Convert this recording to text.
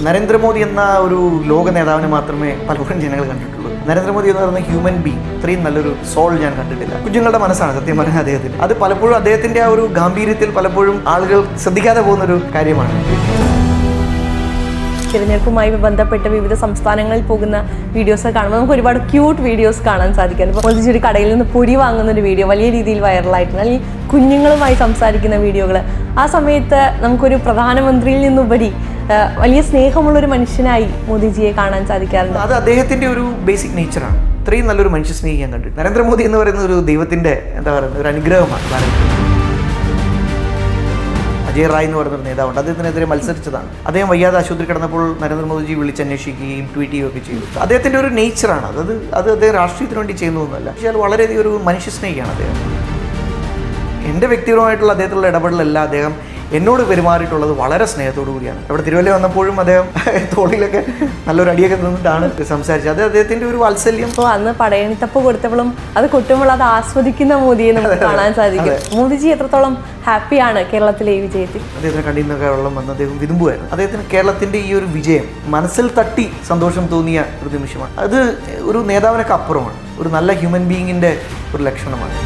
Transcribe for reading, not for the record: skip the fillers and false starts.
നരേന്ദ്രമോദി എന്ന ഒരു ലോക നേതാവിനെ മാത്രമേ പലപ്പോഴും ജനങ്ങൾ കണ്ടിട്ടുള്ളൂ. നരേന്ദ്രമോദി എന്ന് പറയുന്ന ഹ്യൂമൻ ബീങ്, ഇത്രയും നല്ലൊരു സോൾ ഞാൻ കണ്ടിട്ടില്ല. കുഞ്ഞുങ്ങളുടെ മനസ്സാണ് സത്യം പറഞ്ഞാൽ അദ്ദേഹത്തിന്. അത് പലപ്പോഴും അദ്ദേഹത്തിന്റെ ആ ഒരു ഗാംഭീര്യത്തിൽ പലപ്പോഴും ആളുകൾ ശ്രദ്ധിക്കാതെ പോകുന്നൊരു കാര്യമാണ്. തിരഞ്ഞെടുപ്പുമായി ബന്ധപ്പെട്ട് വിവിധ സംസ്ഥാനങ്ങളിൽ പോകുന്ന വീഡിയോസ് കാണുമ്പോൾ നമുക്ക് ഒരുപാട് ക്യൂട്ട് വീഡിയോസ് കാണാൻ സാധിക്കും. ഇപ്പോൾ മോദിജി ഒരു കടയിൽ നിന്ന് പൊരി വാങ്ങുന്ന ഒരു വീഡിയോ വലിയ രീതിയിൽ വൈറലായിട്ടുണ്ട്, അല്ലെങ്കിൽ കുഞ്ഞുങ്ങളുമായി സംസാരിക്കുന്ന വീഡിയോകൾ. ആ സമയത്ത് നമുക്കൊരു പ്രധാനമന്ത്രിയിൽ നിന്നുപരി വലിയ സ്നേഹമുള്ളൊരു മനുഷ്യനായി മോദിജിയെ കാണാൻ സാധിക്കാറുണ്ട്. അത് അദ്ദേഹത്തിന്റെ ഒരു ബേസിക് നേച്ചറാണ്. ഇത്രയും നല്ലൊരു മനുഷ്യ സ്നേഹി ഞാൻ കണ്ടിട്ട്. നരേന്ദ്രമോദി എന്ന് പറയുന്ന ഒരു ദൈവത്തിന്റെ എന്താ പറയുക, ഒരു അനുഗ്രഹമാണ് ഭാരതത്തിൽ. അജയ് റായ് എന്ന് പറയുന്നൊരു നേതാവുണ്ട്, അദ്ദേഹത്തിനെതിരെ മത്സരിച്ചതാണ്. അദ്ദേഹം വയ്യാതെ ആശുപത്രി കിടന്നപ്പോൾ നരേന്ദ്രമോദിജി വിളിച്ചന്വേഷിക്കുകയും ട്വീറ്റ് ചെയ്യുകയും ഒക്കെ ചെയ്തു. അദ്ദേഹത്തിൻ്റെ ഒരു നേച്ചറാണ് അത്. അദ്ദേഹം രാഷ്ട്രീയത്തിന് വേണ്ടി ചെയ്യുന്നതൊന്നുമല്ല. പക്ഷേ അത് വളരെയധികം ഒരു മനുഷ്യ സ്നേഹിയാണ് അദ്ദേഹം. എൻ്റെ വ്യക്തിപരമായിട്ടുള്ള അദ്ദേഹത്തിലുള്ള ഇടപെടലല്ല, അദ്ദേഹം എന്നോട് പെരുമാറിയിട്ടുള്ളത് വളരെ സ്നേഹത്തോടു കൂടിയാണ്. അവിടെ തിരുവല്ല വന്നപ്പോഴും അദ്ദേഹം തോളിലൊക്കെ നല്ലൊരു അടിയൊക്കെ നിന്നിട്ടാണ് സംസാരിച്ചത്. അത് അദ്ദേഹത്തിൻ്റെ ഒരു വാത്സല്യം. അപ്പോൾ അന്ന് പടയണിത്തപ്പ് കൊടുത്തപ്പോഴും അത് കൊട്ടുമ്പോൾ അത് ആസ്വദിക്കുന്ന മോദിയെ നമുക്ക് കാണാൻ സാധിക്കും. മോദിജി എത്രത്തോളം ഹാപ്പിയാണ് കേരളത്തിലെ ഈ വിജയത്തിൽ? അദ്ദേഹത്തിന് കണ്ണിൽ നിന്നൊക്കെ വെള്ളം വന്ന് അദ്ദേഹം വിതുമ്പുമായിരുന്നു. അദ്ദേഹത്തിന് കേരളത്തിൻ്റെ ഈ ഒരു വിജയം മനസ്സിൽ തട്ടി സന്തോഷം തോന്നിയ ഒരു നിമിഷമാണ്. അത് ഒരു നേതാവിനൊക്കെ അപ്പുറമാണ്, ഒരു നല്ല ഹ്യൂമൻ ബീയിങ്ങിൻ്റെ ഒരു ലക്ഷണമാണ്.